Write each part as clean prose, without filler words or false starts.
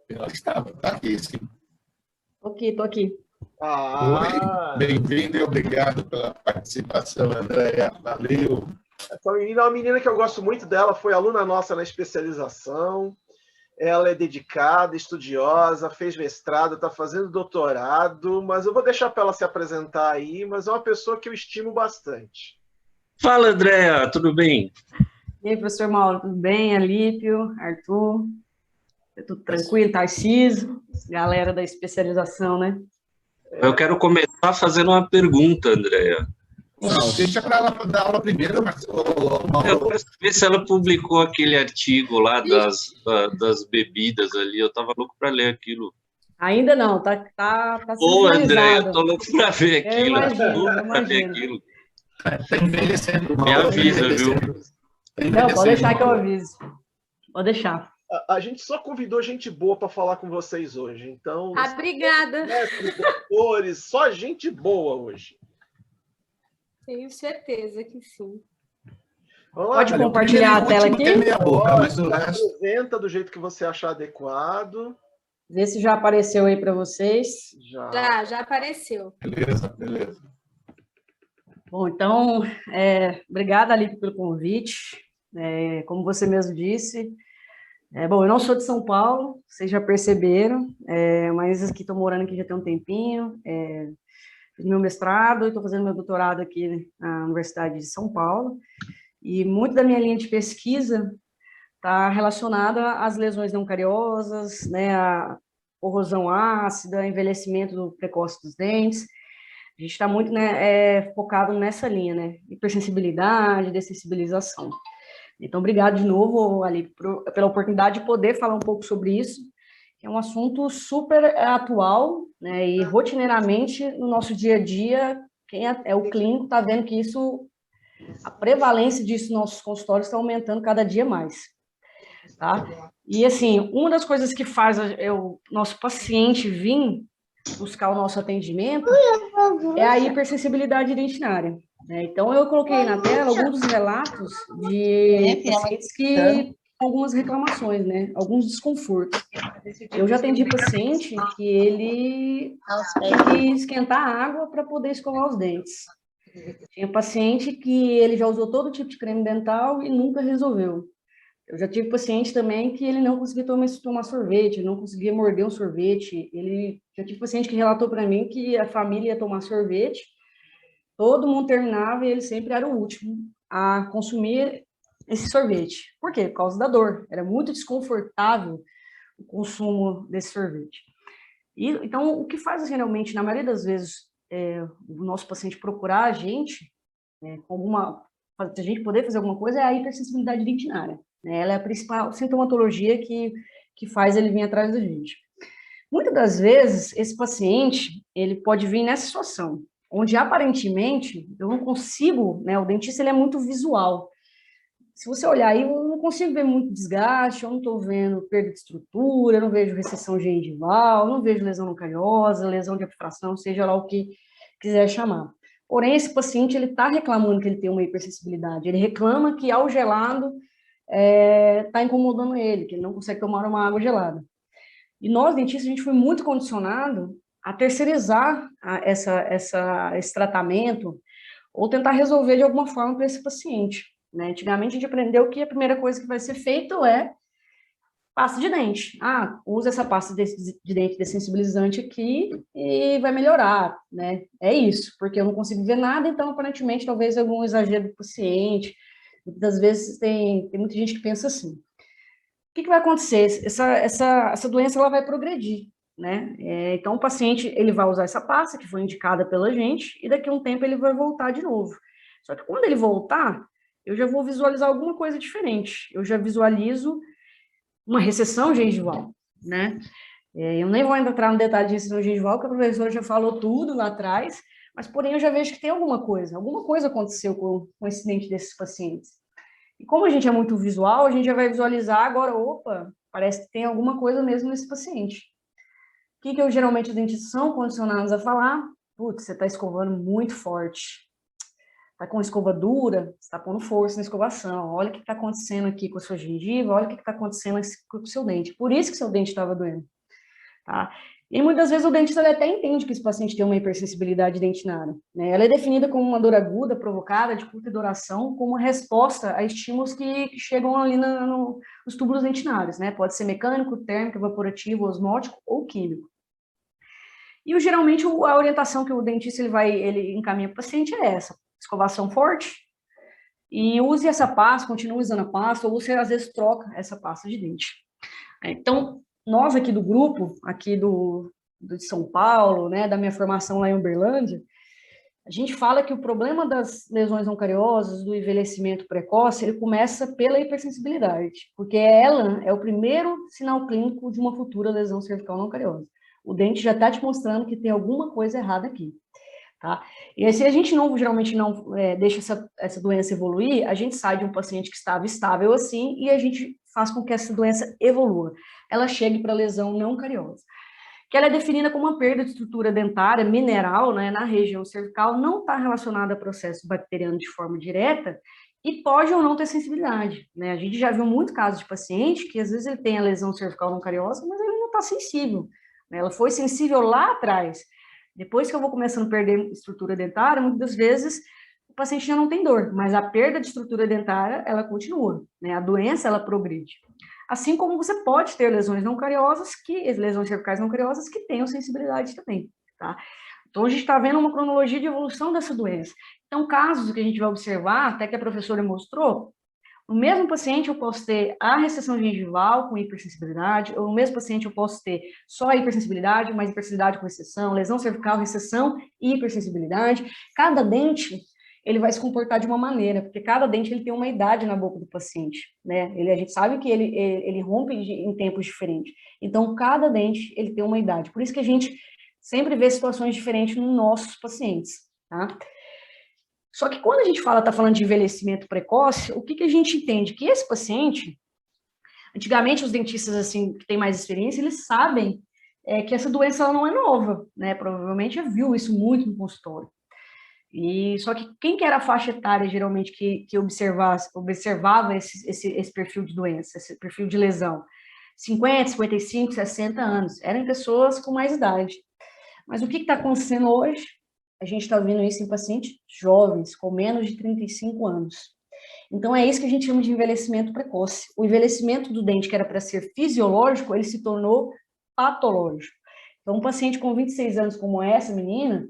Ela estava, está aqui, sim. Tô aqui. Oi, bem-vindo e obrigado pela participação, Andréia. Valeu. Essa menina é uma menina que eu gosto muito dela, foi aluna nossa na especialização. Ela é dedicada, estudiosa, fez mestrado, está fazendo doutorado, mas eu vou deixar para ela se apresentar aí, mas é uma pessoa que eu estimo bastante. Fala, Andréa, tudo bem? E aí, professor Mauro, tudo bem? Alípio, Arthur, tudo tranquilo? Tarcísio, galera da especialização, né? Eu quero começar fazendo uma pergunta, Andréa. Não, deixa para ela dar aula primeiro, mas... Eu quero saber se ela publicou aquele artigo lá das bebidas ali. Eu estava louco para ler aquilo. Ainda não, tá sendo Ô, Andréa, finalizado. eu tô louco para ver aquilo. Eu imagino. Está envelhecendo. Me avisa, viu? Não, pode deixar que eu aviso. Pode deixar. A gente só convidou gente boa para falar com vocês hoje, então... Obrigada. Doutores, só gente boa hoje. Tenho certeza que sim. Pode compartilhar a tela aqui? Apresenta do jeito que você achar adequado. Vê se já apareceu aí para vocês. Já apareceu. Beleza. Bom, então, obrigada, Alípio, pelo convite. Como você mesmo disse, bom, eu não sou de São Paulo, vocês já perceberam, mas aqui estou morando aqui já tem um tempinho. Fiz meu mestrado e estou fazendo meu doutorado aqui na Universidade de São Paulo. E muito da minha linha de pesquisa está relacionada às lesões não cariosas, né, a corrosão ácida, envelhecimento do precoce dos dentes. A gente está muito, né, focado nessa linha, né, hipersensibilidade, dessensibilização. Então, obrigado de novo, Ali, pela oportunidade de poder falar um pouco sobre isso, que é um assunto super atual, né, e rotineiramente no nosso dia a dia, quem é o clínico está vendo que isso, a prevalência disso nos nossos consultórios está aumentando cada dia mais, tá? E, assim, uma das coisas que faz o nosso paciente vir buscar o nosso atendimento é a hipersensibilidade dentinária, né? Então, eu coloquei na tela alguns dos relatos de pacientes que algumas reclamações, né? Alguns desconfortos. Eu já atendi paciente que ele tinha que esquentar a água para poder escovar os dentes. Tinha paciente que ele já usou todo tipo de creme dental e nunca resolveu. Eu já tive paciente também que ele não conseguia tomar sorvete, não conseguia morder um sorvete. Já tive paciente que relatou para mim que a família ia tomar sorvete, todo mundo terminava e ele sempre era o último a consumir esse sorvete. Por quê? Por causa da dor. Era muito desconfortável o consumo desse sorvete. Então, o que faz geralmente, na maioria das vezes, o nosso paciente procurar a gente, para a gente poder fazer alguma coisa, é a hipersensibilidade dentinária. Ela é a principal sintomatologia que faz ele vir atrás da gente. Muitas das vezes, esse paciente, ele pode vir nessa situação, onde aparentemente eu não consigo, né, o dentista ele é muito visual. Se você olhar aí, eu não consigo ver muito desgaste, eu não estou vendo perda de estrutura, eu não vejo recessão gengival, eu não vejo lesão não cariosa, lesão de obturação, seja lá o que quiser chamar. Porém, esse paciente, ele está reclamando que ele tem uma hipersensibilidade, ele reclama que ao gelado está incomodando ele, que ele não consegue tomar uma água gelada. E nós, dentistas, a gente foi muito condicionado a terceirizar esse tratamento ou tentar resolver de alguma forma para esse paciente, né? Antigamente, a gente aprendeu que a primeira coisa que vai ser feita é pasta de dente. Usa essa pasta de dente dessensibilizante aqui e vai melhorar, né? É isso, porque eu não consigo ver nada, então, aparentemente, talvez algum exagero do paciente. Muitas vezes tem muita gente que pensa assim. O que vai acontecer? Essa doença ela vai progredir, né? Então, o paciente ele vai usar essa pasta que foi indicada pela gente e daqui a um tempo ele vai voltar de novo. Só que quando ele voltar, eu já vou visualizar alguma coisa diferente. Eu já visualizo uma recessão gengival, né? Eu nem vou entrar no detalhe de recessão gengival, porque a professora já falou tudo lá atrás, mas porém eu já vejo que tem alguma coisa aconteceu com o incidente desses pacientes. E como a gente é muito visual, a gente já vai visualizar agora, opa, parece que tem alguma coisa mesmo nesse paciente. O que eu geralmente os dentistas são condicionados a falar? Putz, você está escovando muito forte. Está com escova dura, você está pondo força na escovação. Olha o que está acontecendo aqui com a sua gengiva, olha o que está acontecendo com o seu dente. Por isso que seu dente estava doendo. tá? E muitas vezes o dentista ele até entende que esse paciente tem uma hipersensibilidade dentinária, né? Ela é definida como uma dor aguda, provocada, de curta duração, como resposta a estímulos que chegam ali nos túbulos dentinários, né? Pode ser mecânico, térmico, evaporativo, osmótico ou químico. E geralmente a orientação que o dentista ele encaminha para o paciente é essa: escovação forte, e use essa pasta, continue usando a pasta, ou você às vezes troca essa pasta de dente. Então, nós aqui do grupo, aqui de São Paulo, né, da minha formação lá em Uberlândia, a gente fala que o problema das lesões não cariosas, do envelhecimento precoce, ele começa pela hipersensibilidade, porque ela é o primeiro sinal clínico de uma futura lesão cervical não cariosa. O dente já está te mostrando que tem alguma coisa errada aqui, tá? E aí, se a gente geralmente não deixa essa doença evoluir, a gente sai de um paciente que estava estável assim e a gente faz com que essa doença evolua. Ela chegue para a lesão não cariosa, que ela é definida como uma perda de estrutura dentária mineral, né, na região cervical, não está relacionada a processo bacteriano de forma direta e pode ou não ter sensibilidade, né? A gente já viu muito casos de paciente que às vezes ele tem a lesão cervical não cariosa, mas ele não está sensível, né? Ela foi sensível lá atrás. Depois que eu vou começando a perder estrutura dentária, muitas vezes o paciente já não tem dor, mas a perda de estrutura dentária, ela continua, né? A doença, ela progride. Assim como você pode ter lesões não cariosas, lesões cervicais não cariosas, que tenham sensibilidade também, tá? Então, a gente está vendo uma cronologia de evolução dessa doença. Então, casos que a gente vai observar, até que a professora mostrou, no mesmo paciente eu posso ter a recessão gengival com hipersensibilidade, ou no mesmo paciente eu posso ter só a hipersensibilidade, mas hipersensibilidade com recessão, lesão cervical, recessão e hipersensibilidade. Cada dente ele vai se comportar de uma maneira, porque cada dente ele tem uma idade na boca do paciente, né? A gente sabe que ele rompe em tempos diferentes. Então, cada dente ele tem uma idade. Por isso que a gente sempre vê situações diferentes nos nossos pacientes, tá? Só que quando a gente tá falando de envelhecimento precoce, o que a gente entende? Que esse paciente, antigamente os dentistas assim que têm mais experiência, eles sabem que essa doença ela não é nova, né? Provavelmente já viu isso muito no consultório. E só que quem que era a faixa etária geralmente que observava esse perfil de doença, esse perfil de lesão? 50, 55, 60 anos. Eram pessoas com mais idade. Mas o que está acontecendo hoje? A gente está vendo isso em pacientes jovens, com menos de 35 anos. Então, é isso que a gente chama de envelhecimento precoce. O envelhecimento do dente, que era para ser fisiológico, ele se tornou patológico. Então, um paciente com 26 anos, como essa menina,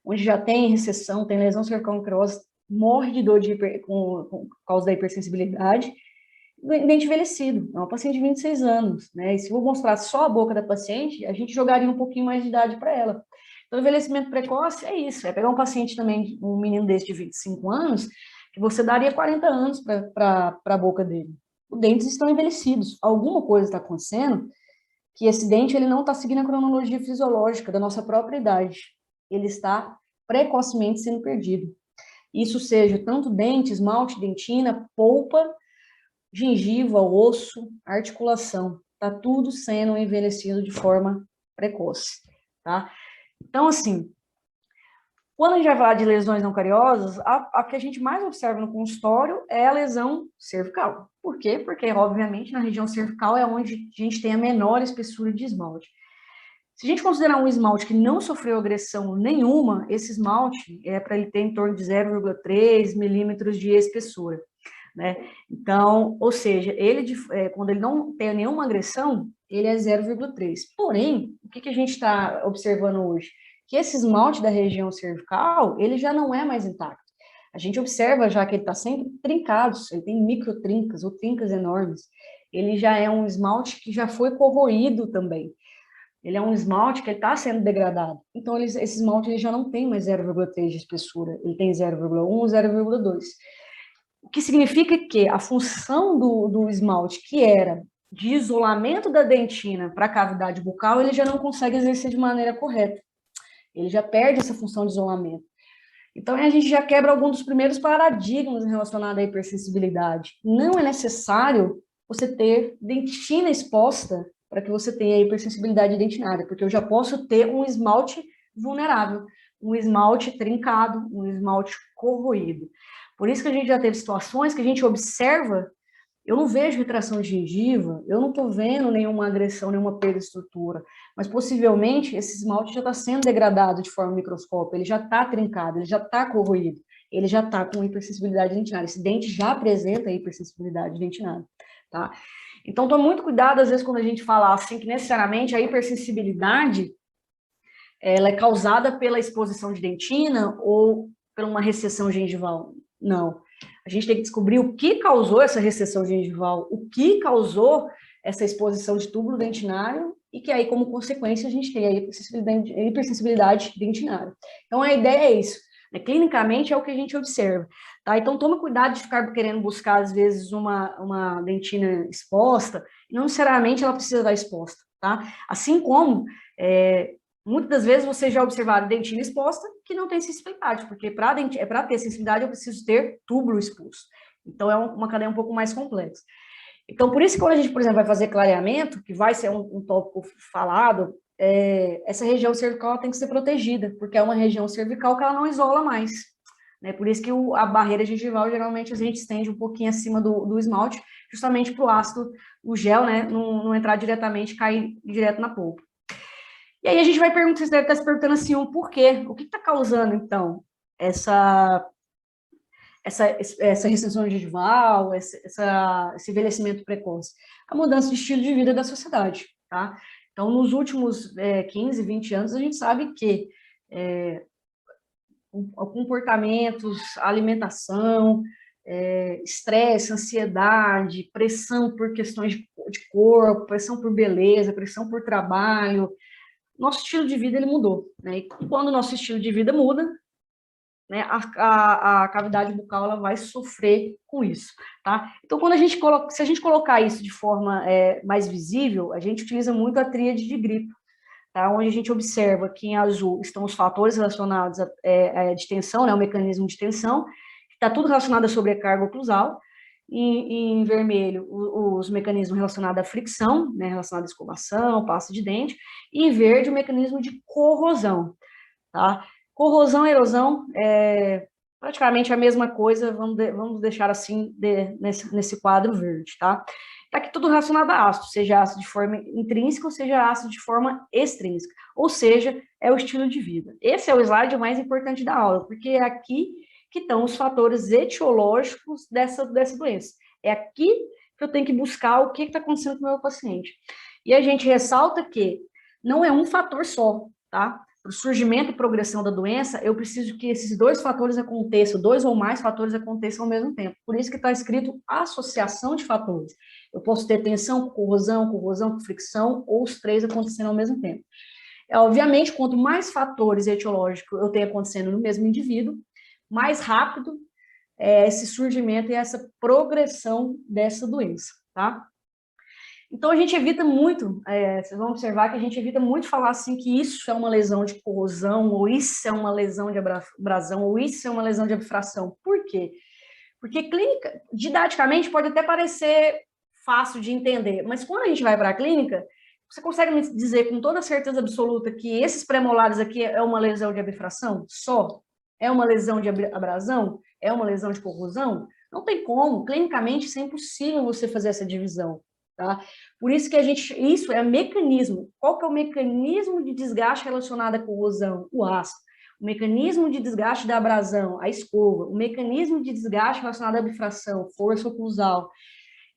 onde já tem recessão, tem lesão cervical não cariosa, morre de dor por causa da hipersensibilidade, dente envelhecido. É uma paciente de 26 anos, né? E se eu vou mostrar só a boca da paciente, a gente jogaria um pouquinho mais de idade para ela. Então, envelhecimento precoce é isso, é pegar um paciente também, um menino desse de 25 anos, que você daria 40 anos para a boca dele. Os dentes estão envelhecidos. Alguma coisa está acontecendo que esse dente ele não está seguindo a cronologia fisiológica da nossa própria idade. Ele está precocemente sendo perdido. Isso seja tanto dente, esmalte, dentina, polpa, gengiva, osso, articulação. Está tudo sendo envelhecido de forma precoce, tá? Então, assim, quando a gente vai falar de lesões não cariosas, a que a gente mais observa no consultório é a lesão cervical. Por quê? Porque, obviamente, na região cervical é onde a gente tem a menor espessura de esmalte. Se a gente considerar um esmalte que não sofreu agressão nenhuma, esse esmalte é para ele ter em torno de 0,3 milímetros de espessura, né? Então, ou seja, quando ele não tem nenhuma agressão, ele é 0,3. Porém, o que a gente está observando hoje? Que esse esmalte da região cervical, ele já não é mais intacto. A gente observa já que ele está sempre trincado, ele tem microtrincas ou trincas enormes. Ele já é um esmalte que já foi corroído também. Ele é um esmalte que está sendo degradado. Então, esse esmalte ele já não tem mais 0,3 de espessura, ele tem 0,1, 0,2. O que significa que a função do esmalte, que era de isolamento da dentina para a cavidade bucal, ele já não consegue exercer de maneira correta. Ele já perde essa função de isolamento. Então, a gente já quebra algum dos primeiros paradigmas relacionados à hipersensibilidade. Não é necessário você ter dentina exposta para que você tenha hipersensibilidade dentinária, porque eu já posso ter um esmalte vulnerável, um esmalte trincado, um esmalte corroído. Por isso que a gente já teve situações que a gente observa eu não vejo retração de gengiva, eu não estou vendo nenhuma agressão, nenhuma perda de estrutura, mas possivelmente esse esmalte já está sendo degradado de forma microscópica, ele já está trincado, ele já está corroído, ele já está com hipersensibilidade dentinária, esse dente já apresenta hipersensibilidade dentinária, tá? Então, tome muito cuidado, às vezes, quando a gente fala assim, que necessariamente a hipersensibilidade ela é causada pela exposição de dentina ou por uma recessão gengival. Não. A gente tem que descobrir o que causou essa recessão gengival, o que causou essa exposição de túbulo dentinário e que aí, como consequência, a gente tem a hipersensibilidade dentinária. Então, a ideia é isso. Clinicamente, é o que a gente observa. Tá? Então, tome cuidado de ficar querendo buscar, às vezes, uma dentina exposta, e não necessariamente ela precisa estar exposta. Tá? Assim como, muitas das vezes, você já observaram dentina exposta que não tem sensibilidade, porque para ter sensibilidade eu preciso ter túbulo exposto. Então, é uma cadeia um pouco mais complexa. Então, por isso que quando a gente, por exemplo, vai fazer clareamento, que vai ser um tópico falado, essa região cervical tem que ser protegida, porque é uma região cervical que ela não isola mais. Né? Por isso que a barreira gengival, geralmente, a gente estende um pouquinho acima do esmalte, justamente para o ácido, o gel, né, não entrar diretamente, cair direto na polpa. E aí a gente vai perguntar, você deve estar se perguntando assim, por quê? O que está causando, então, essa recessão gengival, esse envelhecimento precoce? A mudança de estilo de vida da sociedade, tá? Então, nos últimos 15, 20 anos, a gente sabe que comportamentos, alimentação, estresse, ansiedade, pressão por questões de corpo, pressão por beleza, pressão por trabalho, nosso estilo de vida ele mudou, né? E quando o nosso estilo de vida muda, né, a cavidade bucal ela vai sofrer com isso, tá? Então, se a gente colocar isso de forma mais visível, a gente utiliza muito a tríade de Grip, tá? Onde a gente observa que em azul estão os fatores relacionados de tensão, né, o mecanismo de tensão, que está tudo relacionado à sobrecarga oclusal, e em vermelho os mecanismos relacionados à fricção, né, relacionado à escovação, pasta de dente, e em verde o mecanismo de corrosão, tá? Corrosão e erosão é praticamente a mesma coisa, vamos deixar assim nesse quadro verde, tá? Tá aqui tudo relacionado a ácido, seja ácido de forma intrínseca ou seja ácido de forma extrínseca, ou seja, é o estilo de vida. Esse é o slide mais importante da aula, porque é aqui que estão os fatores etiológicos dessa doença. É aqui que eu tenho que buscar o que está acontecendo com o meu paciente. E a gente ressalta que não é um fator só, tá? Para o surgimento e progressão da doença, eu preciso que esses dois fatores aconteçam, dois ou mais fatores aconteçam ao mesmo tempo. Por isso que está escrito associação de fatores. Eu posso ter tensão com corrosão com fricção, ou os três acontecendo ao mesmo tempo. Obviamente, quanto mais fatores etiológicos eu tenho acontecendo no mesmo indivíduo, mais rápido esse surgimento e essa progressão dessa doença, tá? Então, a gente evita muito, vocês vão observar que a gente evita muito falar assim que isso é uma lesão de corrosão, ou isso é uma lesão de abrasão, ou isso é uma lesão de abfração. Por quê? Porque didaticamente pode até parecer fácil de entender, mas quando a gente vai para a clínica, você consegue me dizer com toda certeza absoluta que esses premolares aqui é uma lesão de abfração? Só? É uma lesão de abrasão? É uma lesão de corrosão? Não tem como. Clinicamente, isso é impossível você fazer essa divisão. Tá? Por isso que isso é mecanismo. Qual que é o mecanismo de desgaste relacionado à corrosão? O ácido. O mecanismo de desgaste da abrasão, a escova. O mecanismo de desgaste relacionado à abfração, força oclusal.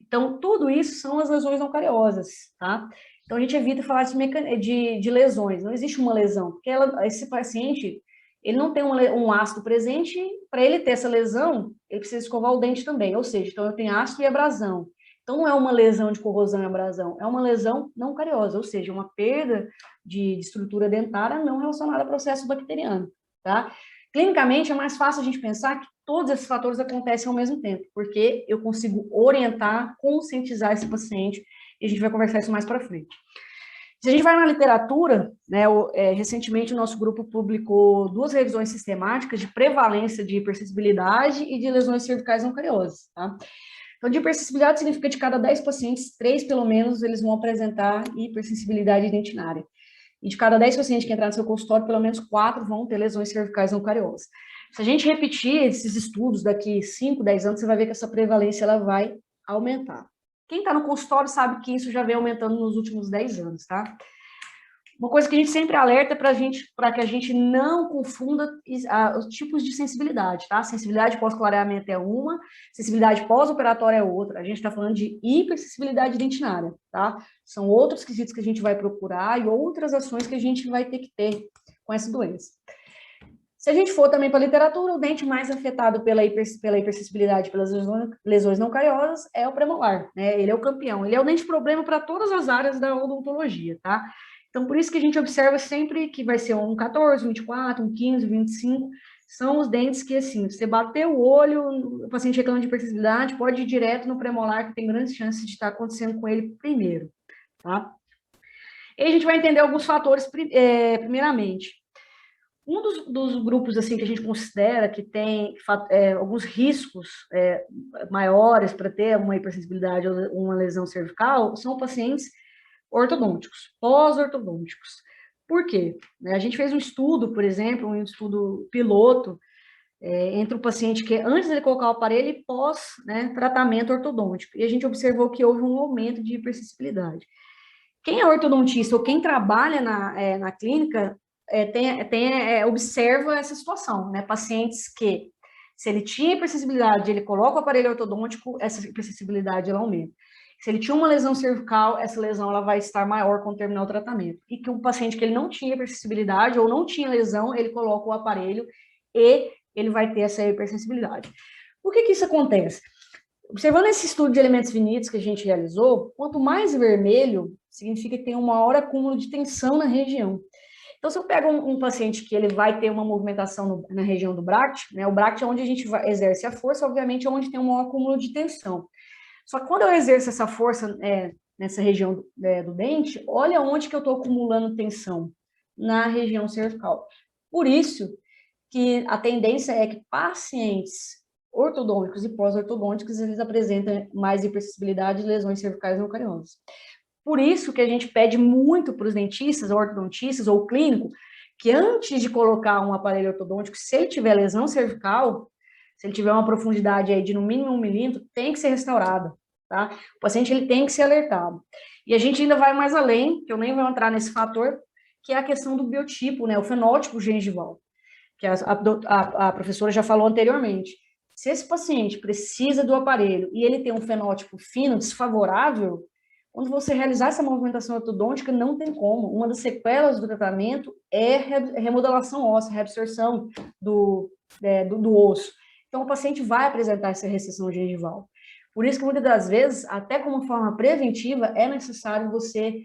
Então, tudo isso são as lesões não cariosas, tá? Então, a gente evita falar de lesões. Não existe uma lesão, porque esse paciente, ele não tem um ácido presente, para ele ter essa lesão, ele precisa escovar o dente também. Ou seja, então eu tenho ácido e abrasão. Então, não é uma lesão de corrosão e abrasão, é uma lesão não cariosa, ou seja, uma perda de estrutura dentária não relacionada a processo bacteriano, tá? Clinicamente, é mais fácil a gente pensar que todos esses fatores acontecem ao mesmo tempo, porque eu consigo orientar, conscientizar esse paciente, e a gente vai conversar isso mais para frente. Se a gente vai na literatura, né, recentemente o nosso grupo publicou 2 revisões sistemáticas de prevalência de hipersensibilidade e de lesões cervicais não cariosas, tá? Então, de hipersensibilidade significa que de cada 10 pacientes, 3 pelo menos, eles vão apresentar hipersensibilidade dentinária. E de cada 10 pacientes que entrar no seu consultório, pelo menos 4 vão ter lesões cervicais não cariosas. Se a gente repetir esses estudos daqui 5, 10 anos, você vai ver que essa prevalência ela vai aumentar. Quem está no consultório sabe que isso já vem aumentando nos últimos 10 anos, tá? Uma coisa que a gente sempre alerta para que a gente não confunda os tipos de sensibilidade, tá? Sensibilidade pós-clareamento é uma, sensibilidade pós-operatória é outra. A gente está falando de hipersensibilidade dentinária, tá? São outros quesitos que a gente vai procurar e outras ações que a gente vai ter que ter com essa doença. Se a gente for também para a literatura, o dente mais afetado pela hipersensibilidade, pelas lesões não cariosas, é o premolar, né? Ele é o campeão, ele é o dente problema para todas as áreas da odontologia, tá? Então, por isso que a gente observa sempre que vai ser um 14, um 24, um 15, 25, são os dentes que, assim, você bater o olho, o paciente reclama de hipersensibilidade, pode ir direto no premolar, que tem grandes chances de estar acontecendo com ele primeiro, tá? E a gente vai entender alguns fatores, primeiramente. Um dos grupos, assim, que a gente considera que tem alguns riscos maiores para ter uma hipersensibilidade ou uma lesão cervical são pacientes ortodônticos, pós-ortodônticos. Por quê? A gente fez um estudo, por exemplo, um estudo piloto entre o paciente que antes de colocar o aparelho e pós, né, tratamento ortodôntico. E a gente observou que houve um aumento de hipersensibilidade. Quem é ortodontista ou quem trabalha na clínica observa essa situação, né? Pacientes que, se ele tinha hipersensibilidade, ele coloca o aparelho ortodôntico, essa hipersensibilidade ela aumenta. Se ele tinha uma lesão cervical, essa lesão ela vai estar maior quando terminar o tratamento. E que um paciente que ele não tinha hipersensibilidade ou não tinha lesão, ele coloca o aparelho e ele vai ter essa hipersensibilidade. Por que isso acontece? Observando esse estudo de elementos finitos que a gente realizou, quanto mais vermelho, significa que tem um maior acúmulo de tensão na região. Então, se eu pego um paciente que ele vai ter uma movimentação na região do bract, né, o bract é onde a gente exerce a força, obviamente é onde tem um maior acúmulo de tensão. Só que quando eu exerço essa força nessa região do dente, olha onde que eu estou acumulando tensão, na região cervical. Por isso que a tendência é que pacientes ortodônticos e pós-ortodônticos, eles apresentam mais hipersensibilidade e lesões cervicais não cariosas. Por isso que a gente pede muito para os dentistas, ortodontistas ou clínico, que antes de colocar um aparelho ortodôntico, se ele tiver lesão cervical, se ele tiver uma profundidade aí de no mínimo 1 milímetro, tem que ser restaurada, tá? O paciente ele tem que ser alertado. E a gente ainda vai mais além, que eu nem vou entrar nesse fator, que é a questão do biotipo, né? O fenótipo gengival, que a professora já falou anteriormente. Se esse paciente precisa do aparelho e ele tem um fenótipo fino, desfavorável, quando você realizar essa movimentação ortodôntica, não tem como. Uma das sequelas do tratamento é remodelação óssea, reabsorção do osso. Então, o paciente vai apresentar essa recessão gengival. Por isso que, muitas das vezes, até como forma preventiva, é necessário você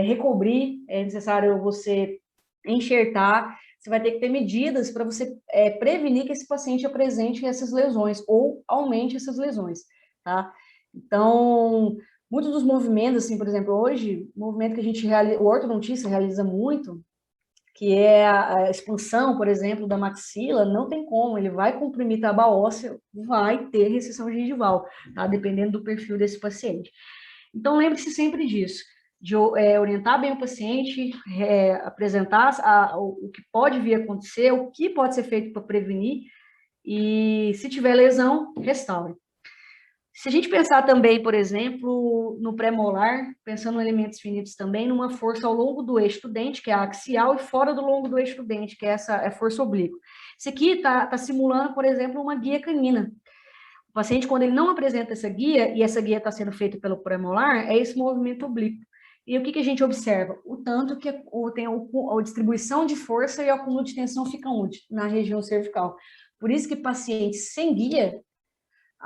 recobrir, é necessário você enxertar, você vai ter que ter medidas para você prevenir que esse paciente apresente essas lesões ou aumente essas lesões, tá? Então, muitos dos movimentos, assim, por exemplo, hoje, o movimento que a gente o ortodontista realiza muito, que é a expansão, por exemplo, da maxila, não tem como, ele vai comprimir tábua óssea, vai ter recessão gengival, tá? Dependendo do perfil desse paciente. Então, lembre-se sempre disso, de orientar bem o paciente, apresentar o que pode vir a acontecer, o que pode ser feito para prevenir, e se tiver lesão, restaure. Se a gente pensar também, por exemplo, no pré-molar, pensando em elementos finitos também, numa força ao longo do eixo do dente, que é a axial, e fora do longo do eixo do dente, que é essa força oblíqua. Isso aqui está simulando, por exemplo, uma guia canina. O paciente, quando ele não apresenta essa guia, e essa guia está sendo feita pelo pré-molar, é esse movimento oblíquo. E o que a gente observa? O tanto que tem a distribuição de força e o acúmulo de tensão fica onde? Na região cervical. Por isso que pacientes sem guia,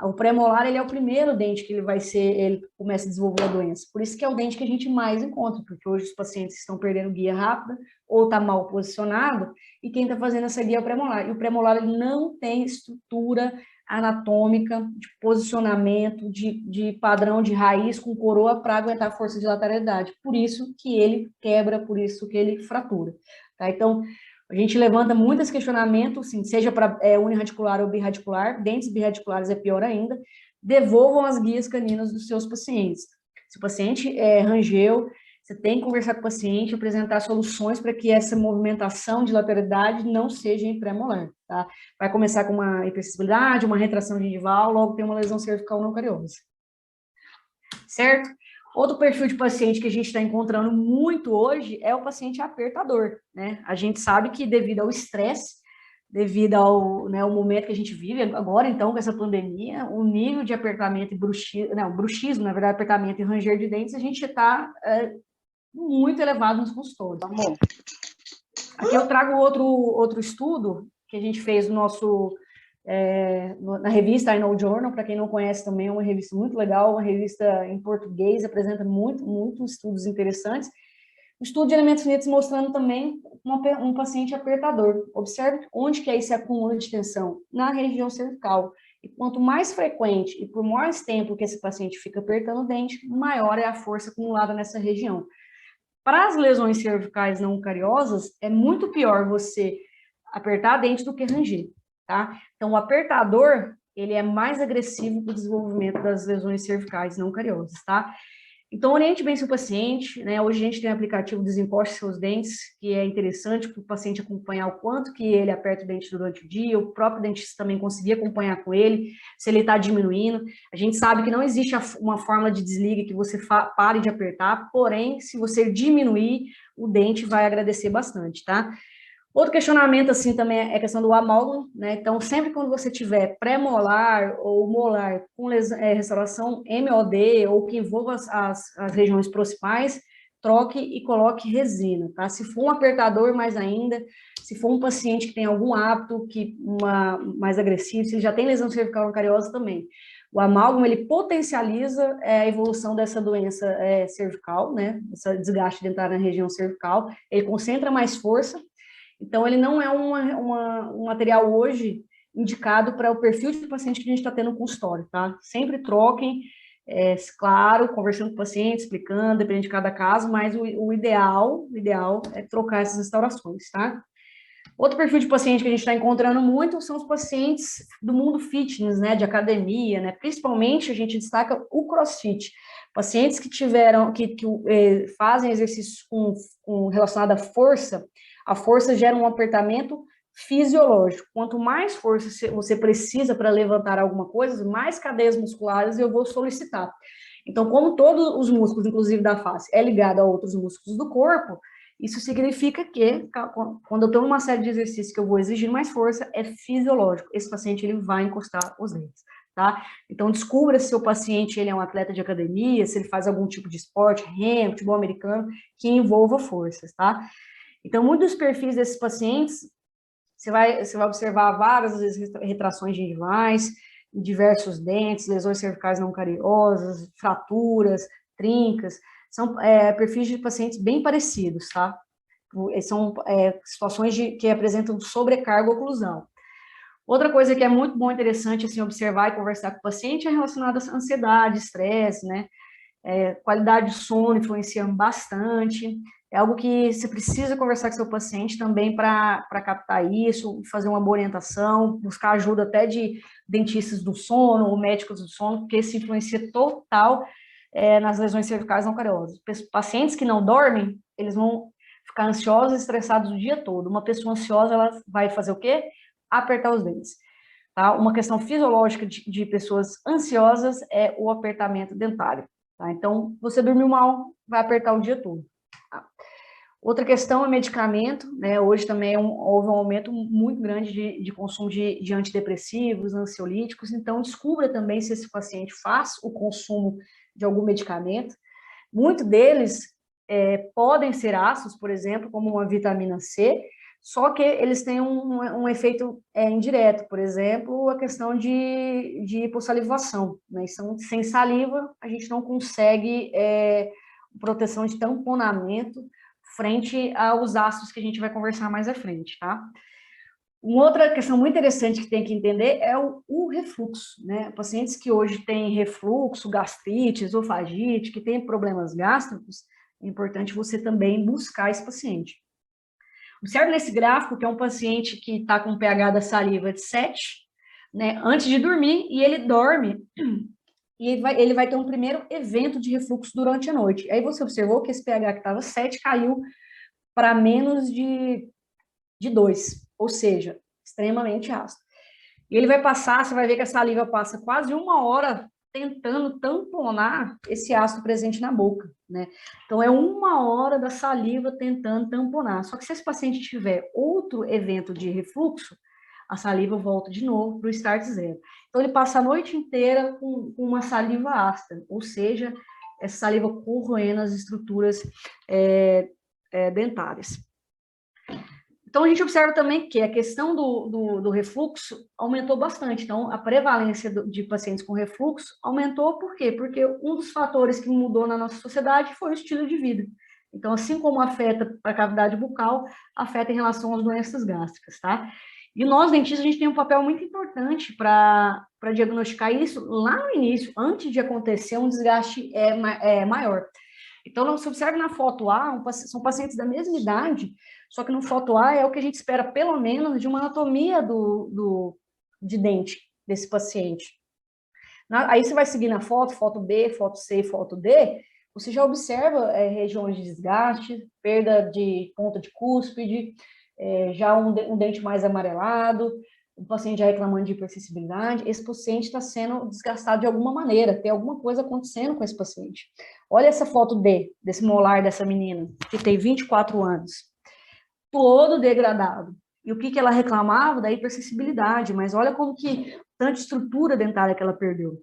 o pré-molar, ele é o primeiro dente que ele começa a desenvolver a doença. Por isso que é o dente que a gente mais encontra, porque hoje os pacientes estão perdendo guia rápida ou está mal posicionado, e quem está fazendo essa guia é o pré-molar. E o pré-molar ele não tem estrutura anatômica, de posicionamento, de padrão de raiz com coroa para aguentar a força de lateralidade. Por isso que ele quebra, por isso que ele fratura. Tá? Então, a gente levanta muitos questionamentos, assim, seja para uniradicular ou birradicular, dentes birradiculares é pior ainda, devolvam as guias caninas dos seus pacientes. Se o paciente rangeu, você tem que conversar com o paciente, apresentar soluções para que essa movimentação de lateralidade não seja em pré-molar, tá? Vai começar com uma hipersensibilidade, uma retração gengival, logo tem uma lesão cervical não cariosa. certo? Outro perfil de paciente que a gente está encontrando muito hoje é o paciente apertador, né? A gente sabe que devido ao estresse, devido ao, né, ao momento que a gente vive agora, então, com essa pandemia, o nível de apertamento e bruxismo, na verdade, apertamento e ranger de dentes, a gente está muito elevado nos consultórios. Tá bom? Aqui eu trago outro estudo que a gente fez no nosso, na revista I Know Journal, para quem não conhece também, é uma revista muito legal, uma revista em português, apresenta muitos estudos interessantes. O estudo de elementos finitos mostrando também um paciente apertador. Observe onde que é esse acúmulo de tensão, na região cervical. E quanto mais frequente e por mais tempo que esse paciente fica apertando o dente, maior é a força acumulada nessa região. Para as lesões cervicais não cariosas, é muito pior você apertar a dente do que ranger, tá? Então, o apertador, ele é mais agressivo para o desenvolvimento das lesões cervicais não cariosas, tá? Então, oriente bem seu paciente, né? Hoje a gente tem o aplicativo Desemposte Seus Dentes, que é interessante para o paciente acompanhar o quanto que ele aperta o dente durante o dia, o próprio dentista também conseguir acompanhar com ele, se ele está diminuindo. A gente sabe que não existe uma fórmula de desliga que você pare de apertar, porém, se você diminuir, o dente vai agradecer bastante, tá? Outro questionamento, assim, também é a questão do amálgama, né? Então, sempre quando você tiver pré-molar ou molar com restauração MOD ou que envolva as regiões proximais, troque e coloque resina, tá? Se for um apertador, mais ainda, se for um paciente que tem algum hábito mais agressivo, se ele já tem lesão cervical cariosa também. O amálgama, ele potencializa a evolução dessa doença cervical, né? Esse desgaste dentário na região cervical, ele concentra mais força. Então, ele não é um material hoje indicado para o perfil de paciente que a gente está tendo no consultório, tá? Sempre troquem, claro, conversando com o paciente, explicando, depende de cada caso, mas o ideal é trocar essas restaurações, tá? Outro perfil de paciente que a gente está encontrando muito são os pacientes do mundo fitness, né, de academia, né? Principalmente a gente destaca o crossfit. Pacientes que fazem exercícios relacionado à força, a força gera um apertamento fisiológico. Quanto mais força você precisa para levantar alguma coisa, mais cadeias musculares eu vou solicitar. Então, como todos os músculos, inclusive da face, é ligado a outros músculos do corpo, isso significa que, quando eu estou numa série de exercícios que eu vou exigir mais força, é fisiológico. Esse paciente, ele vai encostar os dentes, tá? Então, descubra se seu paciente, ele é um atleta de academia, se ele faz algum tipo de esporte, remo, futebol americano, que envolva forças, tá? Então, muitos dos perfis desses pacientes, você vai observar várias vezes retrações gengivais, diversos dentes, lesões cervicais não cariosas, fraturas, trincas, são perfis de pacientes bem parecidos, tá? São situações que apresentam sobrecarga oclusal. Outra coisa que é muito bom, interessante, assim, observar e conversar com o paciente é relacionada à ansiedade, estresse, né? Qualidade de sono influencia bastante, é algo que você precisa conversar com seu paciente também para captar isso, fazer uma boa orientação, buscar ajuda até de dentistas do sono ou médicos do sono, porque isso influencia total nas lesões cervicais não cariosas. Pacientes que não dormem, eles vão ficar ansiosos e estressados o dia todo. Uma pessoa ansiosa, ela vai fazer o quê? Apertar os dentes. Tá? Uma questão fisiológica de pessoas ansiosas é o apertamento dentário. Tá? Então, você dormiu mal, vai apertar o dia todo. Tá? Outra questão é medicamento, né? Hoje também houve um aumento muito grande de consumo de antidepressivos, ansiolíticos, então descubra também se esse paciente faz o consumo de algum medicamento. Muitos deles podem ser ácidos, por exemplo, como uma vitamina C, só que eles têm um efeito indireto, por exemplo, a questão de hipossalivação, né? Sem saliva, a gente não consegue proteção de tamponamento frente aos ácidos que a gente vai conversar mais à frente, tá? Uma outra questão muito interessante que tem que entender é o refluxo, né? Pacientes que hoje têm refluxo, gastrite, esofagite, que têm problemas gástricos, é importante você também buscar esse paciente. Observe nesse gráfico que é um paciente que está com pH da saliva de 7, né, antes de dormir, e ele dorme, e ele vai ter um primeiro evento de refluxo durante a noite. Aí você observou que esse pH que estava 7 caiu para menos de 2, ou seja, extremamente ácido. E ele vai passar, você vai ver que a saliva passa quase 1 hora tentando tamponar esse ácido presente na boca, né? Então, é 1 hora da saliva tentando tamponar. Só que se esse paciente tiver outro evento de refluxo, a saliva volta de novo para o start zero. Então, ele passa a noite inteira com uma saliva ácida, ou seja, essa saliva corroendo as estruturas dentárias. Então, a gente observa também que a questão do refluxo aumentou bastante. Então, a prevalência de pacientes com refluxo aumentou, por quê? Porque um dos fatores que mudou na nossa sociedade foi o estilo de vida. Então, assim como afeta a cavidade bucal, afeta em relação às doenças gástricas, tá? E nós, dentistas, a gente tem um papel muito importante para diagnosticar isso lá no início, antes de acontecer um desgaste maior. Então, você observa na foto A, são pacientes da mesma idade, só que no foto A é o que a gente espera, pelo menos, de uma anatomia de dente desse paciente. Aí você vai seguir na foto B, foto C e foto D, você já observa regiões de desgaste, perda de ponta de cúspide, já um dente mais amarelado, o paciente já reclamando de hipersensibilidade, esse paciente está sendo desgastado de alguma maneira, tem alguma coisa acontecendo com esse paciente. Olha essa foto D, desse molar dessa menina, que tem 24 anos, todo degradado. E o que ela reclamava? Da hipersensibilidade, mas olha como que tanta estrutura dentária que ela perdeu.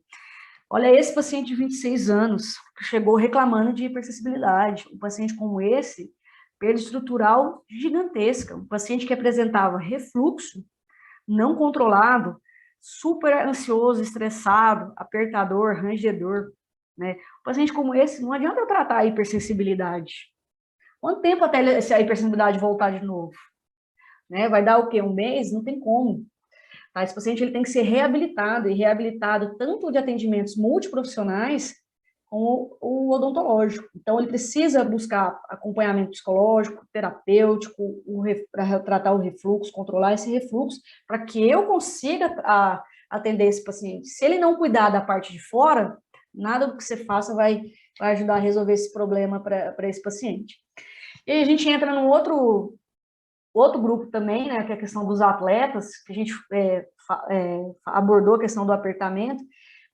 Olha esse paciente de 26 anos, que chegou reclamando de hipersensibilidade. Um paciente como esse, perda estrutural gigantesca. Um paciente que apresentava refluxo não controlado, super ansioso, estressado, apertador, rangedor, né? Um paciente como esse, não adianta eu tratar a hipersensibilidade. Quanto tempo até a hipersensibilidade voltar de novo? Né? Vai dar o quê? 1 mês? Não tem como. Tá? Esse paciente ele tem que ser reabilitado, e reabilitado tanto de atendimentos multiprofissionais como o odontológico. Então, ele precisa buscar acompanhamento psicológico, terapêutico, para tratar o refluxo, controlar esse refluxo, para que eu consiga atender esse paciente. Se ele não cuidar da parte de fora, nada do que você faça vai ajudar a resolver esse problema para esse paciente. E aí a gente entra num outro grupo também, né, que é a questão dos atletas, que a gente abordou a questão do apertamento,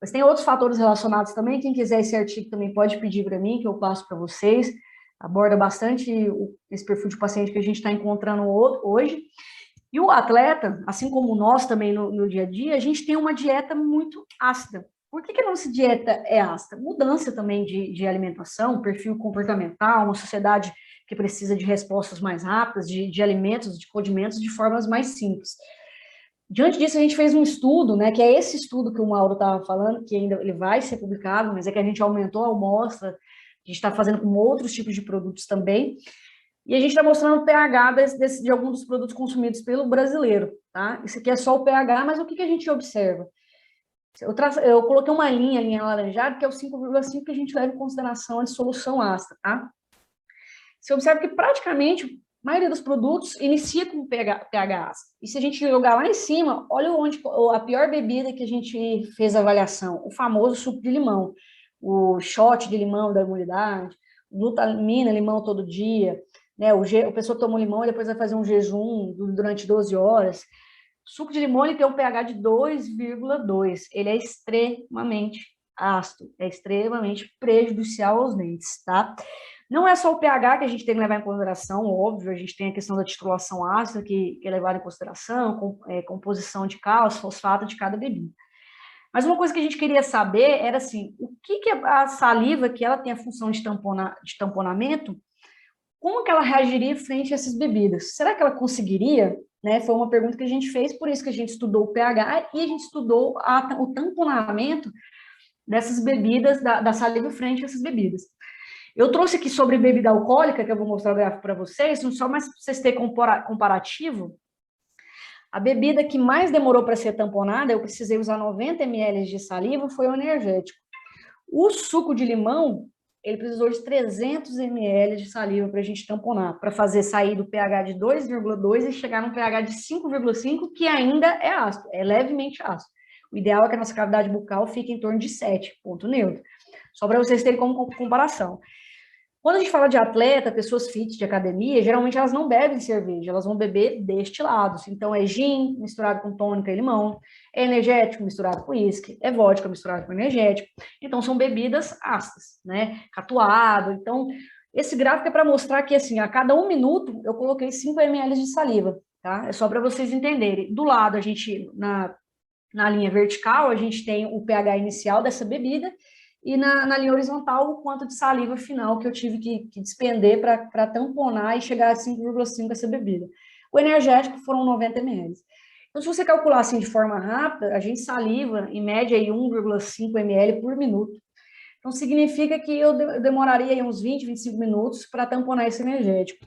mas tem outros fatores relacionados também. Quem quiser esse artigo também pode pedir para mim, que eu passo para vocês. Aborda bastante esse perfil de paciente que a gente está encontrando hoje. E o atleta, assim como nós também no dia a dia, a gente tem uma dieta muito ácida. Por que a nossa dieta é ácida? Mudança também de alimentação, perfil comportamental, uma sociedade que precisa de respostas mais rápidas, de alimentos, de condimentos de formas mais simples. Diante disso, a gente fez um estudo, né, que é esse estudo que o Mauro estava falando, que ainda ele vai ser publicado, mas é que a gente aumentou a amostra, a gente está fazendo com outros tipos de produtos também, e a gente está mostrando o pH de alguns dos produtos consumidos pelo brasileiro, tá? Isso aqui é só o pH, mas o que a gente observa? Eu coloquei uma linha alaranjada, que é o 5,5 que a gente leva em consideração a dissolução ácida, tá? Você observa que praticamente a maioria dos produtos inicia com pH ácido. E se a gente jogar lá em cima, olha a pior bebida que a gente fez a avaliação, o famoso suco de limão, o shot de limão da imunidade, glutamina, limão todo dia, né? A pessoa toma um limão e depois vai fazer um jejum durante 12 horas. O suco de limão ele tem um pH de 2,2. Ele é extremamente ácido, é extremamente prejudicial aos dentes, tá? Não é só o pH que a gente tem que levar em consideração, óbvio, a gente tem a questão da titulação ácida que é levada em consideração, composição de cálcio, fosfato de cada bebida. Mas uma coisa que a gente queria saber era assim, o que a saliva, que ela tem a função de tamponamento, como que ela reagiria frente a essas bebidas? Será que ela conseguiria? Né? Foi uma pergunta que a gente fez, por isso que a gente estudou o pH e a gente estudou o tamponamento dessas bebidas, da saliva frente a essas bebidas. Eu trouxe aqui sobre bebida alcoólica, que eu vou mostrar o gráfico para vocês, só mais para vocês terem comparativo. A bebida que mais demorou para ser tamponada, eu precisei usar 90 ml de saliva, foi o energético. O suco de limão, ele precisou de 300 ml de saliva para a gente tamponar, para fazer sair do pH de 2,2 e chegar no pH de 5,5, que ainda é ácido, é levemente ácido. O ideal é que a nossa cavidade bucal fique em torno de 7, ponto neutro. Só para vocês terem como comparação. Quando a gente fala de atleta, pessoas fit de academia, geralmente elas não bebem cerveja, elas vão beber destilados. Então, é gin misturado com tônica e limão, é energético misturado com uísque, é vodka misturado com energético. Então, são bebidas ácidas, né? Catuado. Então, esse gráfico é para mostrar que, assim, a cada 1 minuto, eu coloquei 5 ml de saliva, tá? É só para vocês entenderem. Do lado, a gente, na linha vertical, a gente tem o pH inicial dessa bebida, e na linha horizontal, o quanto de saliva final que eu tive que despender para tamponar e chegar a 5,5 essa bebida. O energético foram 90 ml. Então, se você calcular assim de forma rápida, a gente saliva, em média, 1,5 ml por minuto. Então, significa que eu demoraria aí uns 20, 25 minutos para tamponar esse energético.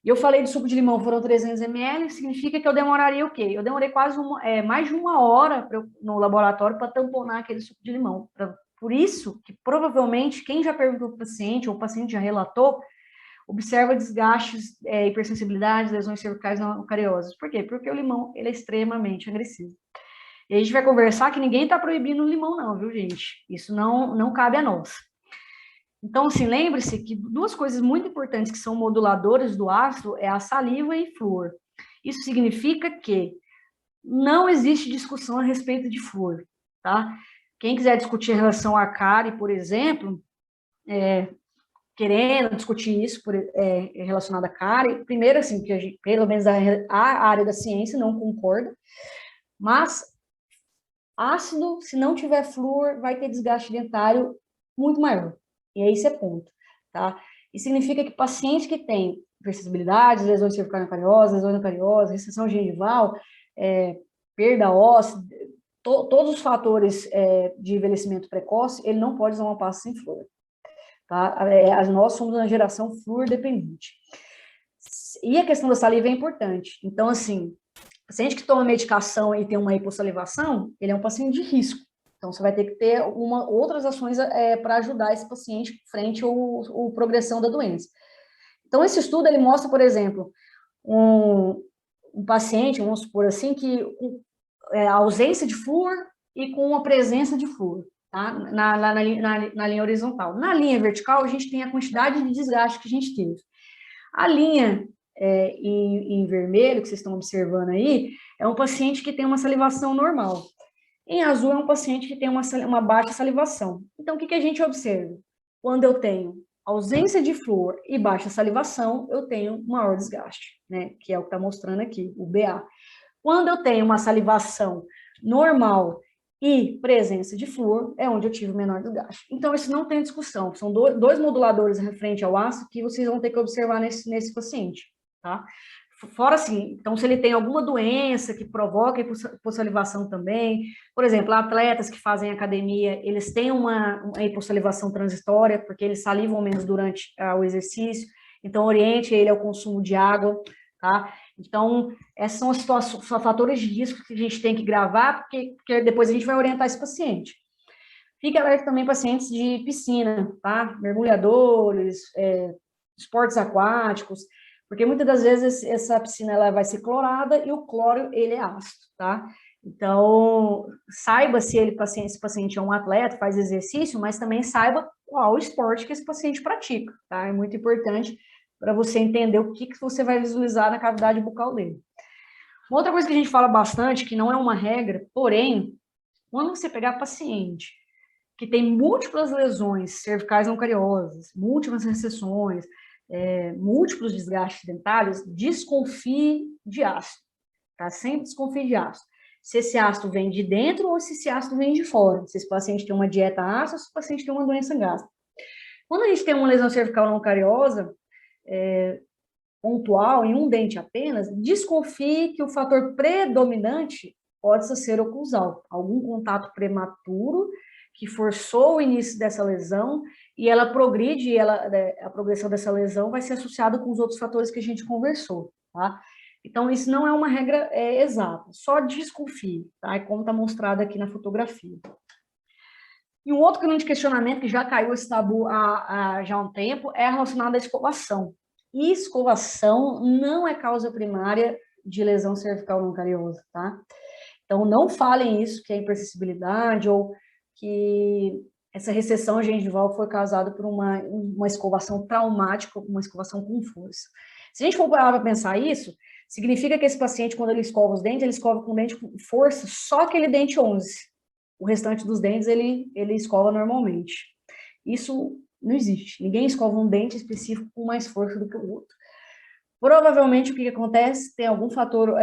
E eu falei de suco de limão, foram 300 ml, significa que eu demoraria o quê? Eu demorei quase mais de 1 hora no laboratório para tamponar aquele suco de limão. Por isso que, provavelmente, quem já perguntou para o paciente, ou o paciente já relatou, observa desgastes, hipersensibilidades, lesões cervicais não cariosas. Por quê? Porque o limão ele é extremamente agressivo. E a gente vai conversar que ninguém está proibindo o limão não, viu, gente? Isso não cabe a nós. Então, assim, lembre-se que 2 coisas muito importantes que são moduladoras do ácido é a saliva e flúor. Isso significa que não existe discussão a respeito de flúor, tá? Quem quiser discutir em relação à cárie, por exemplo, querendo discutir isso relacionado à cárie, primeiro, assim, que a gente, pelo menos a área da ciência não concorda, mas ácido, se não tiver flúor, vai ter desgaste dentário muito maior. E aí isso é ponto, tá? Isso significa que pacientes que têm hipersensibilidades, lesões cervicais cariosas, lesões cariosas, recessão gengival, perda óssea, todos os fatores de envelhecimento precoce, ele não pode usar uma pasta sem flúor. Tá? Nós somos uma geração flúor dependente. E a questão da saliva é importante. Então, assim, paciente que toma medicação e tem uma hipossalivação, ele é um paciente de risco. Então, você vai ter que ter outras ações para ajudar esse paciente frente à progressão da doença. Então, esse estudo, ele mostra, por exemplo, um paciente, vamos supor assim, que a ausência de flúor e com a presença de flúor, tá? Na linha horizontal. Na linha vertical, a gente tem a quantidade de desgaste que a gente teve. A linha em vermelho, que vocês estão observando aí, é um paciente que tem uma salivação normal. Em azul, é um paciente que tem uma baixa salivação. Então, o que a gente observa? Quando eu tenho ausência de flúor e baixa salivação, eu tenho maior desgaste, né? Que é o que está mostrando aqui, o BA. Quando eu tenho uma salivação normal e presença de flúor, é onde eu tive o menor desgaste. Então, isso não tem discussão. São 2 moduladores referente ao ácido que vocês vão ter que observar nesse paciente, tá? Fora assim, então, se ele tem alguma doença que provoca hipossalivação também, por exemplo, atletas que fazem academia, eles têm uma hipossalivação transitória, porque eles salivam menos durante o exercício, então oriente ele ao consumo de água, tá? Então, esses são os fatores de risco que a gente tem que gravar, porque depois a gente vai orientar esse paciente. Fique alerta também pacientes de piscina, tá? Mergulhadores, esportes aquáticos, porque muitas das vezes essa piscina ela vai ser clorada e o cloro ele é ácido, tá? Então, saiba se esse paciente é um atleta, faz exercício, mas também saiba qual esporte que esse paciente pratica, tá? É muito importante para você entender o que você vai visualizar na cavidade bucal dele. Uma outra coisa que a gente fala bastante, que não é uma regra, porém, quando você pegar paciente que tem múltiplas lesões cervicais não cariosas, múltiplas recessões, múltiplos desgastes dentários, desconfie de ácido, tá? Sempre desconfie de ácido. Se esse ácido vem de dentro ou se esse ácido vem de fora. Se esse paciente tem uma dieta ácida ou se esse paciente tem uma doença gástrica. Quando a gente tem uma lesão cervical não cariosa, pontual, em um dente apenas, desconfie que o fator predominante pode ser oclusal. Algum contato prematuro que forçou o início dessa lesão e ela progride, a progressão dessa lesão vai ser associada com os outros fatores que a gente conversou, tá? Então, isso não é uma regra exata, só desconfie, tá? É como está mostrado aqui na fotografia. E um outro grande questionamento que já caiu esse tabu já há um tempo é relacionado à escovação. E escovação não é causa primária de lesão cervical não cariosa, tá? Então, não falem isso, que é hipersensibilidade ou que essa recessão gengival foi causada por uma escovação traumática, uma escovação com força. Se a gente for parar para pensar isso, significa que esse paciente, quando ele escova os dentes, ele escova com dente com força, só aquele dente 11. O restante dos dentes ele escova normalmente. Isso não existe. Ninguém escova um dente específico com mais força do que o outro. Provavelmente, o que acontece? Tem algum fator,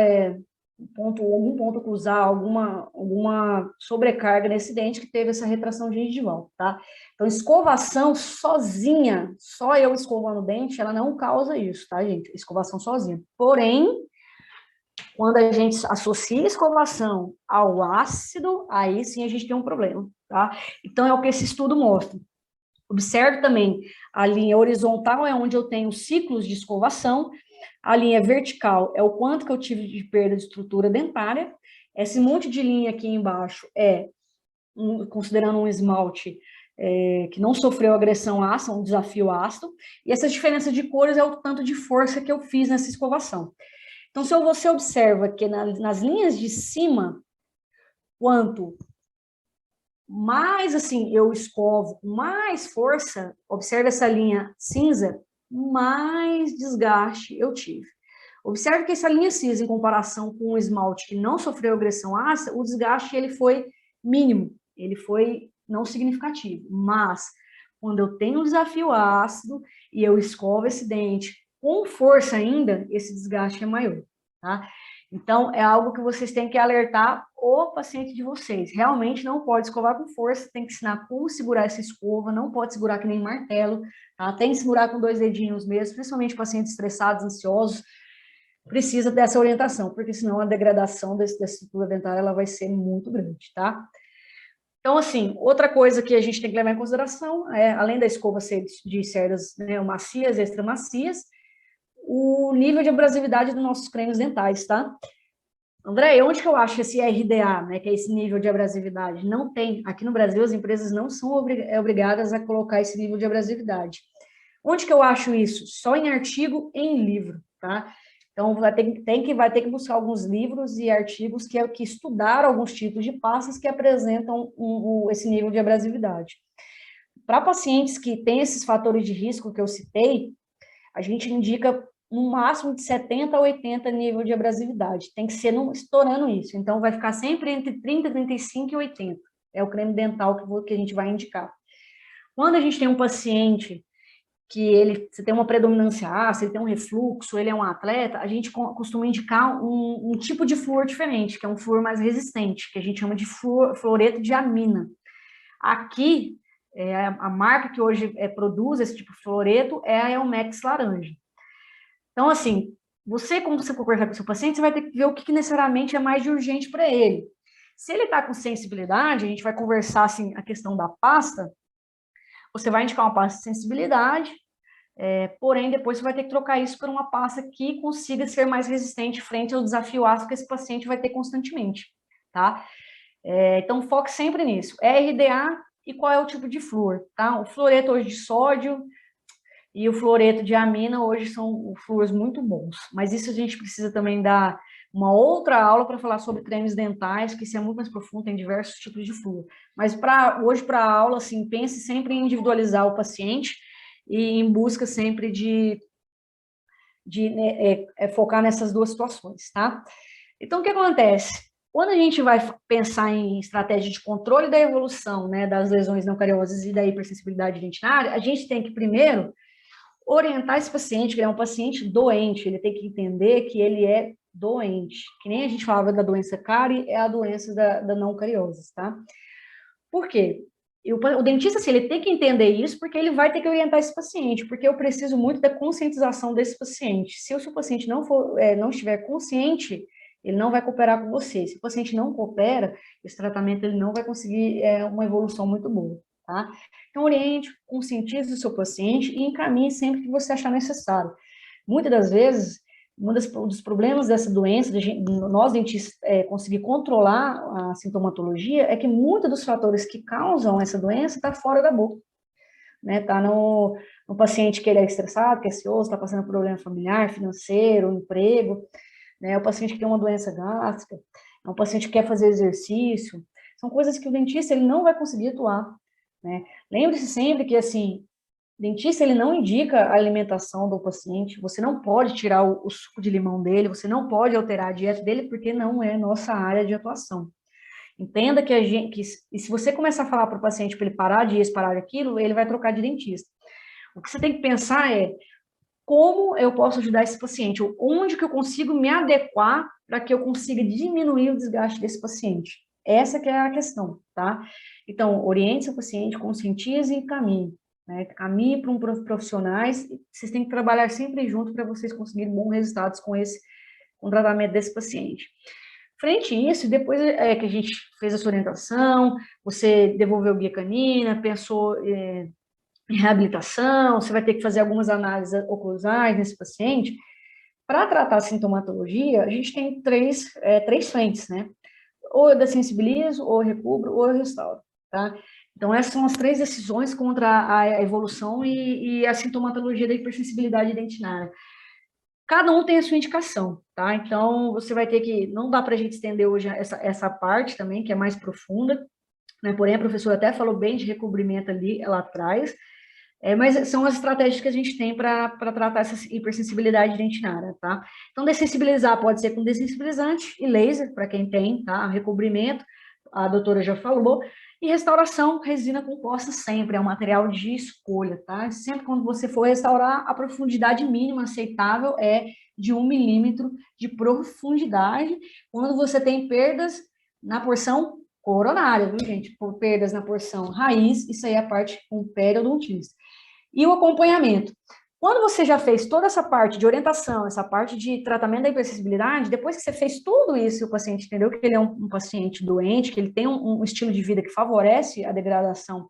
algum ponto cruzar, alguma sobrecarga nesse dente que teve essa retração gengival, tá? Então, escovação sozinha, só eu escovando o dente, ela não causa isso, tá, gente? Escovação sozinha. Porém, quando a gente associa a escovação ao ácido, aí sim a gente tem um problema, tá? Então, é o que esse estudo mostra. Observe também, a linha horizontal é onde eu tenho ciclos de escovação, a linha vertical é o quanto que eu tive de perda de estrutura dentária, esse monte de linha aqui embaixo é, considerando um esmalte que não sofreu agressão ácida, um desafio ácido, e essa diferença de cores é o tanto de força que eu fiz nessa escovação. Então, se você observa que nas linhas de cima, quanto mais, assim, eu escovo com mais força, observe essa linha cinza, mais desgaste eu tive. Observe que essa linha cinza, em comparação com o esmalte que não sofreu agressão ácida, o desgaste ele foi mínimo, ele foi não significativo. Mas, quando eu tenho um desafio ácido e eu escovo esse dente com força ainda, esse desgaste é maior, tá? Então, é algo que vocês têm que alertar o paciente de vocês. Realmente não pode escovar com força, tem que ensinar como segurar essa escova, não pode segurar que nem martelo, tá? Tem que segurar com 2 dedinhos mesmo, principalmente pacientes estressados, ansiosos, precisa dessa orientação, porque senão a degradação da estrutura dentária ela vai ser muito grande, tá? Então, assim, outra coisa que a gente tem que levar em consideração é, além da escova ser de cerdas, né, macias e extramacias, o nível de abrasividade dos nossos crânios dentais, tá? André, onde que eu acho esse RDA, né, que é esse nível de abrasividade? Não tem. Aqui no Brasil, as empresas não são obrigadas a colocar esse nível de abrasividade. Onde que eu acho isso? Só em artigo, em livro, tá? Então, vai ter que buscar alguns livros e artigos que estudaram alguns tipos de pastas que apresentam esse nível de abrasividade. Para pacientes que têm esses fatores de risco que eu citei, a gente indica no máximo de 70 a 80 nível de abrasividade. Tem que ser estourando isso. Então, vai ficar sempre entre 30, 35 e 80. É o creme dental que a gente vai indicar. Quando a gente tem um paciente que você tem uma predominância ácida, ele tem um refluxo, ele é um atleta, a gente costuma indicar um tipo de flúor diferente, que é um flúor mais resistente, que a gente chama de fluoreto de amina. Aqui, a marca que hoje produz esse tipo de fluoreto é a Elmex laranja. Então, assim, quando você for conversar com o seu paciente, você vai ter que ver o que necessariamente é mais urgente para ele. Se ele está com sensibilidade, a gente vai conversar, assim, a questão da pasta, você vai indicar uma pasta de sensibilidade, porém, depois você vai ter que trocar isso por uma pasta que consiga ser mais resistente frente ao desafio ácido que esse paciente vai ter constantemente, tá? Então, foque sempre nisso. RDA e qual é o tipo de flúor, tá? O fluoreto hoje de sódio e o fluoreto de amina hoje são flúores muito bons, mas isso a gente precisa também dar uma outra aula para falar sobre cremes dentais, que isso é muito mais profundo, tem diversos tipos de flúor. Mas hoje, para a aula, assim, pense sempre em individualizar o paciente e em busca sempre de focar nessas duas situações, tá? Então, o que acontece? Quando a gente vai pensar em estratégia de controle da evolução, né, das lesões não cariosas e da hipersensibilidade dentinária, a gente tem que, primeiro, orientar esse paciente, que ele é um paciente doente, ele tem que entender que ele é doente, que nem a gente falava da doença cárie, é a doença da não cariosas, tá? Por quê? O dentista, assim, ele tem que entender isso, porque ele vai ter que orientar esse paciente, porque eu preciso muito da conscientização desse paciente. Se o seu paciente não estiver consciente, ele não vai cooperar com você. Se o paciente não coopera, esse tratamento ele não vai conseguir uma evolução muito boa, tá? Então, oriente, conscientize o seu paciente e encaminhe sempre que você achar necessário. Muitas das vezes, um dos problemas dessa doença, nós dentistas conseguir controlar a sintomatologia, é que muitos dos fatores que causam essa doença está fora da boca. Está no paciente que ele é estressado, que é ansioso, está passando por problema familiar, financeiro, emprego, né? O paciente que tem uma doença gástrica, é um paciente que quer fazer exercício, são coisas que o dentista ele não vai conseguir atuar, né? Lembre-se sempre que, assim, o dentista, ele não indica a alimentação do paciente, você não pode tirar o suco de limão dele, você não pode alterar a dieta dele, porque não é nossa área de atuação. Entenda que e se você começar a falar para o paciente para ele parar disso, parar aquilo, ele vai trocar de dentista. O que você tem que pensar é, como eu posso ajudar esse paciente? Onde que eu consigo me adequar para que eu consiga diminuir o desgaste desse paciente? Essa que é a questão, tá? Então, oriente seu paciente, conscientize e caminhe, né? Caminhe para profissionais, vocês têm que trabalhar sempre junto para vocês conseguirem bons resultados com o tratamento desse paciente. Frente a isso, depois que a gente fez essa orientação, você devolveu guia canina, pensou em reabilitação, você vai ter que fazer algumas análises oclusais nesse paciente. Para tratar a sintomatologia, a gente tem três frentes, né? Ou eu dessensibilizo, ou eu recubro, ou eu restauro, tá? Então, essas são as 3 decisões contra a evolução e a sintomatologia da hipersensibilidade dentinária. Cada um tem a sua indicação, tá? Então, você vai ter que... Não dá para a gente estender hoje essa parte também, que é mais profunda, né? Porém, a professora até falou bem de recobrimento ali, lá atrás, mas são as estratégias que a gente tem para tratar essa hipersensibilidade dentinária, tá? Então, dessensibilizar pode ser com dessensibilizante e laser, para quem tem, tá? Recobrimento, a doutora já falou, e restauração, resina composta sempre, é um material de escolha, tá? Sempre quando você for restaurar, a profundidade mínima aceitável é de 1 milímetro de profundidade, quando você tem perdas na porção coronária, viu, gente? Por perdas na porção raiz, isso aí é a parte com periodontista. E o acompanhamento. Quando você já fez toda essa parte de orientação, essa parte de tratamento da hipersensibilidade, depois que você fez tudo isso, o paciente entendeu que ele é um paciente doente, que ele tem um estilo de vida que favorece a degradação,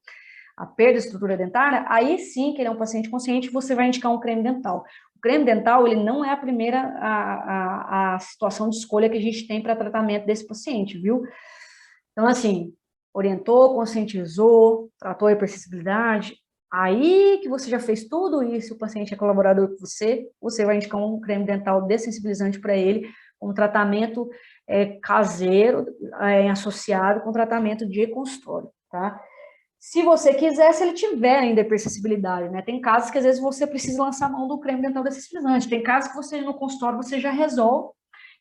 a perda de estrutura dentária, aí sim que ele é um paciente consciente, você vai indicar um creme dental. O creme dental, ele não é a primeira a situação de escolha que a gente tem para tratamento desse paciente, viu? Então, assim, orientou, conscientizou, tratou a hipersensibilidade, aí que você já fez tudo isso, o paciente é colaborador com você, você vai indicar um creme dental dessensibilizante para ele, um tratamento caseiro, associado com tratamento de consultório, tá? Se você quiser, se ele tiver ainda hipersensibilidade, né? Tem casos que às vezes você precisa lançar a mão do creme dental dessensibilizante, tem casos que você no consultório você já resolve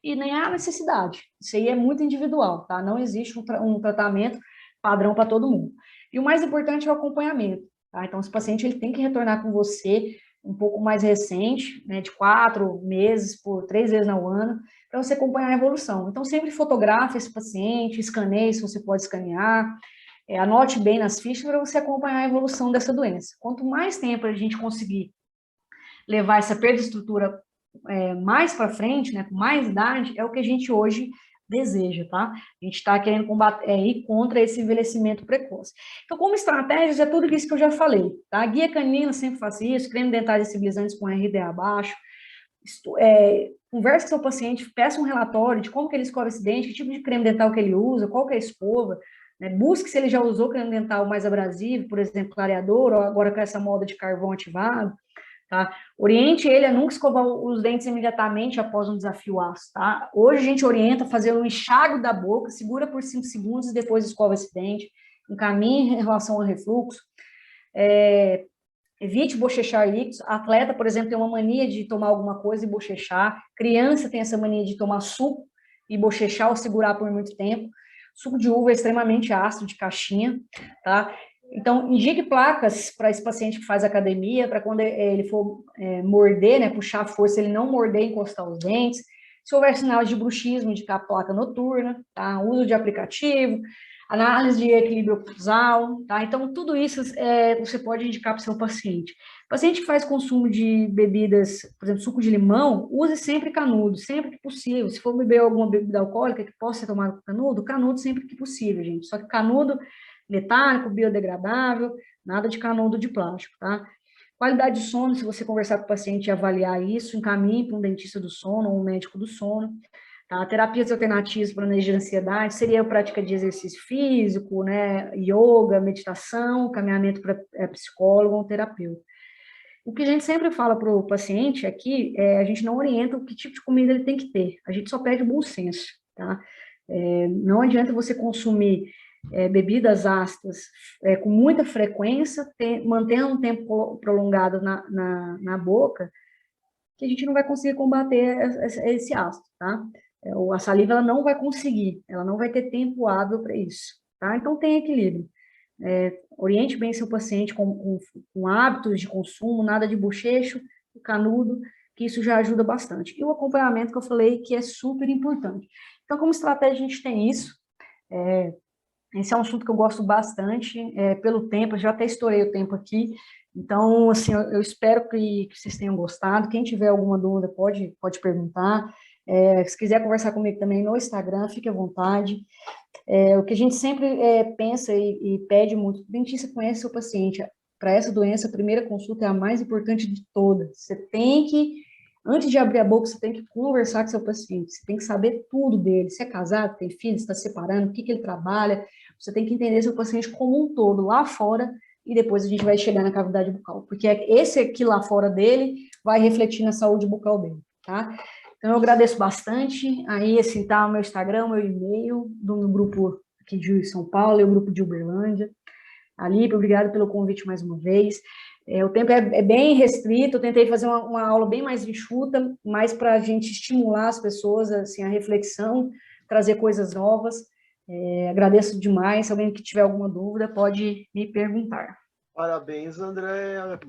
e nem há necessidade. Isso aí é muito individual, tá? Não existe um tratamento padrão para todo mundo. E o mais importante é o acompanhamento. Tá? Então, esse paciente ele tem que retornar com você um pouco mais recente, né, de 4 meses por 3 vezes ao ano, para você acompanhar a evolução. Então, sempre fotografe esse paciente, escaneie se você pode escanear, anote bem nas fichas para você acompanhar a evolução dessa doença. Quanto mais tempo a gente conseguir levar essa perda de estrutura mais para frente, né, com mais idade, é o que a gente hoje deseja, tá? A gente está querendo ir contra esse envelhecimento precoce. Então, como estratégias, é tudo isso que eu já falei, tá? Guia canina sempre faz isso, creme dental sensibilizantes com RD abaixo, converse com seu paciente, peça um relatório de como que ele escova esse dente, que tipo de creme dental que ele usa, qual que é a escova, né? Busque se ele já usou creme dental mais abrasivo, por exemplo, clareador, ou agora com essa moda de carvão ativado, tá? Oriente ele a nunca escovar os dentes imediatamente após um desafio ácido, tá? Hoje a gente orienta a fazer um enxágue da boca, segura por 5 segundos e depois escova esse dente, encaminhe em relação ao refluxo, evite bochechar líquidos. Atleta, por exemplo, tem uma mania de tomar alguma coisa e bochechar, criança tem essa mania de tomar suco e bochechar ou segurar por muito tempo. Suco de uva é extremamente ácido, de caixinha, tá? Então, indique placas para esse paciente que faz academia, para quando ele for morder, né, puxar a força, ele não morder e encostar os dentes. Se houver sinais de bruxismo, indicar placa noturna, tá? Uso de aplicativo, análise de equilíbrio oclusal, tá? Então, tudo isso você pode indicar para o seu paciente. Paciente que faz consumo de bebidas, por exemplo, suco de limão, use sempre canudo, sempre que possível. Se for beber alguma bebida alcoólica que possa ser tomada com canudo sempre que possível, gente. Só que canudo metálico, biodegradável, nada de canudo de plástico, tá? Qualidade de sono, se você conversar com o paciente e avaliar isso, encaminhe para um dentista do sono ou um médico do sono, tá? Terapias alternativas para manejo de ansiedade, seria a prática de exercício físico, né? Yoga, meditação, caminhamento para psicólogo ou terapeuta. O que a gente sempre fala para o paciente aqui, a gente não orienta o que tipo de comida ele tem que ter, a gente só pede o bom senso, tá? Não adianta você consumir bebidas ácidas com muita frequência, mantendo um tempo prolongado na boca, que a gente não vai conseguir combater esse ácido, tá? A saliva ela não vai conseguir, ela não vai ter tempo hábil para isso, tá? Então tem equilíbrio. Oriente bem seu paciente com hábitos de consumo, nada de bochecho, canudo, que isso já ajuda bastante. E o acompanhamento que eu falei que é super importante. Então, como estratégia, a gente tem isso. Esse é um assunto que eu gosto bastante, pelo tempo, eu já até estourei o tempo aqui. Então, assim, eu espero que vocês tenham gostado. Quem tiver alguma dúvida, pode perguntar. Se quiser conversar comigo também no Instagram, fique à vontade. O que a gente sempre pensa e pede muito, o dentista conhece o paciente. Para essa doença, a primeira consulta é a mais importante de todas. Você tem que, antes de abrir a boca, você tem que conversar com seu paciente, você tem que saber tudo dele, se é casado, tem filho, se está separando, o que ele trabalha, você tem que entender seu paciente como um todo, lá fora, e depois a gente vai chegar na cavidade bucal, porque esse aqui lá fora dele vai refletir na saúde bucal dele, tá? Então, eu agradeço bastante, aí, assim, tá o meu Instagram, o meu e-mail, do meu grupo aqui de São Paulo e o grupo de Uberlândia. Alipe, obrigado pelo convite mais uma vez. O tempo é bem restrito, eu tentei fazer uma aula bem mais enxuta, mais para a gente estimular as pessoas, assim, a reflexão, trazer coisas novas. Agradeço demais, se alguém que tiver alguma dúvida pode me perguntar. Parabéns, Andréa.